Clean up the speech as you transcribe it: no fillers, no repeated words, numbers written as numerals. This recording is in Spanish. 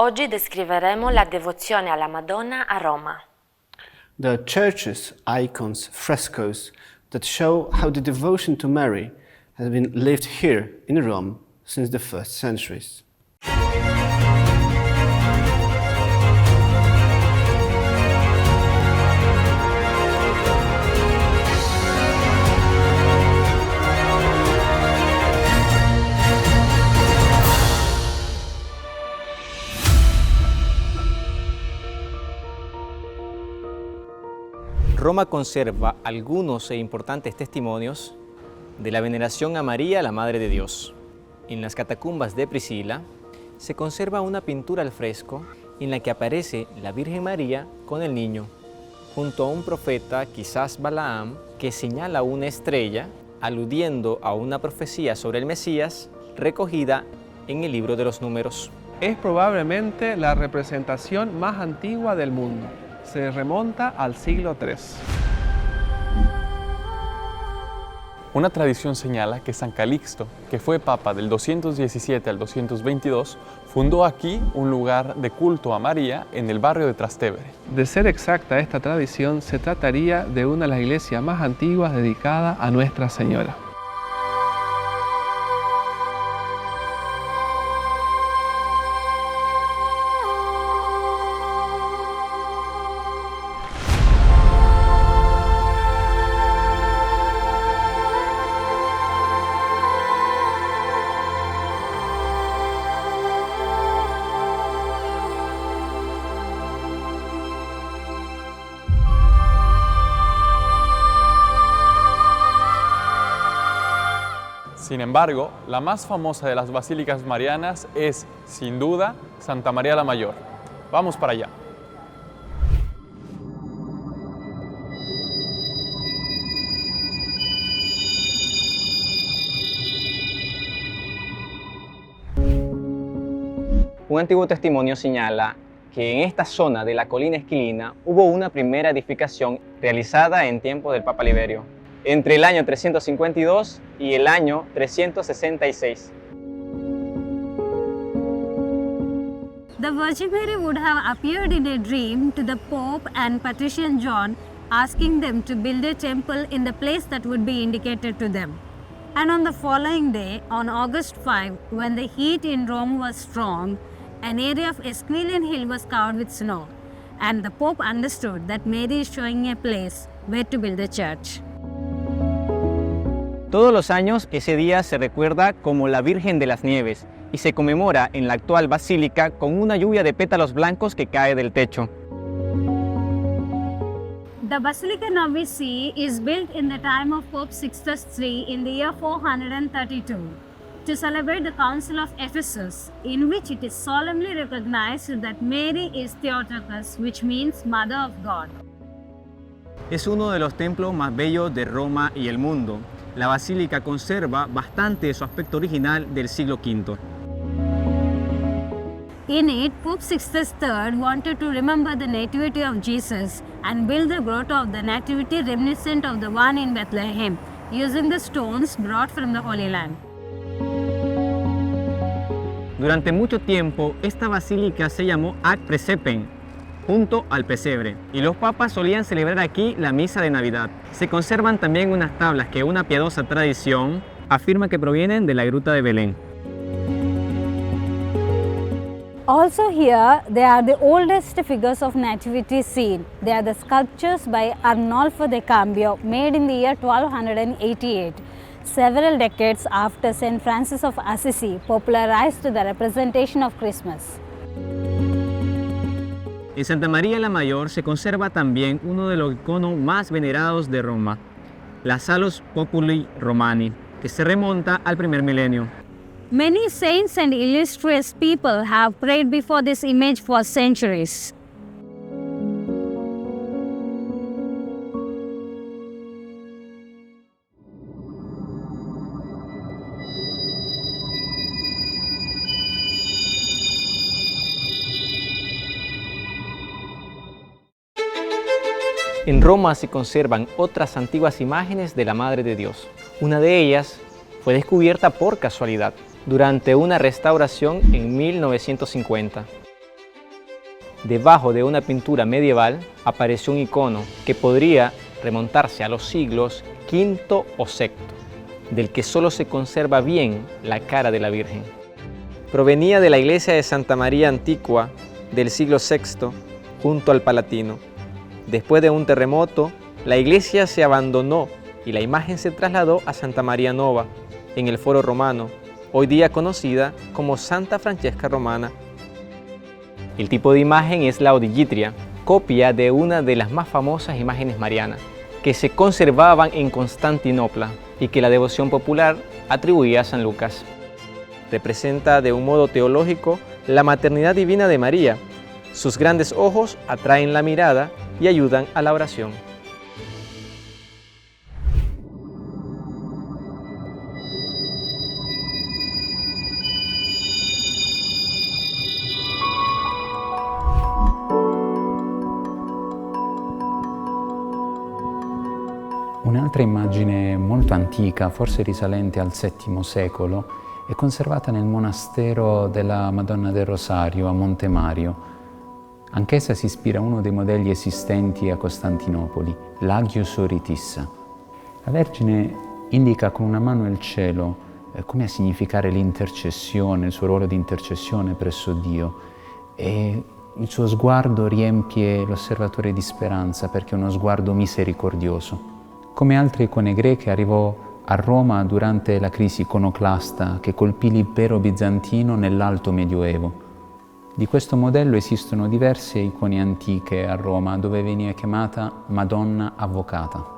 Oggi descriveremo la devozione alla Madonna a Roma. The churches, icons, frescoes that show how the devotion to Mary has been lived here in Rome since the first centuries. Roma conserva algunos e importantes testimonios de la veneración a María, la Madre de Dios. En las catacumbas de Priscila se conserva una pintura al fresco en la que aparece la Virgen María con el niño, junto a un profeta, quizás Balaam, que señala una estrella, aludiendo a una profecía sobre el Mesías recogida en el libro de los Números. Es probablemente la representación más antigua del mundo. Se remonta al siglo III. Una tradición señala que San Calixto, que fue papa del 217 al 222, fundó aquí un lugar de culto a María en el barrio de Trastevere. De ser exacta esta tradición, se trataría de una de las iglesias más antiguas dedicada a Nuestra Señora. Sin embargo, la más famosa de las basílicas marianas es, sin duda, Santa María la Mayor. Vamos para allá. Un antiguo testimonio señala que en esta zona de la colina Esquilina hubo una primera edificación realizada en tiempo del Papa Liberio, entre el año 352 y el año 366. The Virgin Mary would have appeared in a dream to the Pope and Patrician John, asking them to build a temple in the place that would be indicated to them. And on the following day, on August 5, when the heat in Rome was strong, an area of Esquilian hill was covered with snow, and the Pope understood that Mary is showing a place where to build a church. Todos los años ese día se recuerda como la Virgen de las Nieves y se conmemora en la actual basílica con una lluvia de pétalos blancos que cae del techo. The Basilica now we see is built in the time of Pope Sixtus III in the year 432 to celebrate the Council of Ephesus, in which it is solemnly recognized that Mary is Theotokos, which means Mother of God. Es uno de los templos más bellos de Roma y el mundo. La basílica conserva bastante de su aspecto original del siglo V. In it, Pope Sixtus III wanted to remember the nativity of Jesus and build the grotto of the Nativity reminiscent of the one in Bethlehem, using the stones brought from the Holy Land. Durante mucho tiempo, esta basílica se llamó Ad Praesepem, junto al pesebre, y los papas solían celebrar aquí la misa de Navidad. Se conservan también unas tablas que una piadosa tradición afirma que provienen de la gruta de Belén. Also here, they are the oldest figures of nativity seen. They are the sculptures by Arnolfo de Cambio, made in the year 1288, several decades after St. Francis of Assisi popularized the representation of Christmas. En Santa María la Mayor se conserva también uno de los iconos más venerados de Roma, la Salus Populi Romani, que se remonta al primer milenio. Many saints and illustrious people have prayed before this image for centuries. En Roma se conservan otras antiguas imágenes de la Madre de Dios. Una de ellas fue descubierta por casualidad durante una restauración en 1950. debajo de una pintura medieval apareció un icono que podría remontarse a los siglos V o VI, del que solo se conserva bien la cara de la Virgen. Provenía de la iglesia de Santa María Antigua del siglo VI junto al Palatino. Después de un terremoto, la iglesia se abandonó y la imagen se trasladó a Santa María Nova, en el Foro Romano, hoy día conocida como Santa Francesca Romana. El tipo de imagen es la Odigitria, copia de una de las más famosas imágenes marianas, que se conservaban en Constantinopla y que la devoción popular atribuía a San Lucas. Representa de un modo teológico la maternidad divina de María. Sus grandes ojos atraen la mirada y ayudan a la oración. Un'altra immagine molto antica, forse risalente al VII secolo, è conservata nel monastero della Madonna del Rosario a Monte Mario. Anch'essa si ispira a uno dei modelli esistenti a Costantinopoli, l'Agios Oritissa. La Vergine indica con una mano il cielo, come a significare l'intercessione, il suo ruolo di intercessione presso Dio, e il suo sguardo riempie l'osservatore di speranza perché è uno sguardo misericordioso. Come altre icone greche arrivò a Roma durante la crisi iconoclasta che colpì l'impero bizantino nell'Alto Medioevo. Di questo modello esistono diverse icone antiche a Roma dove veniva chiamata Madonna Avvocata.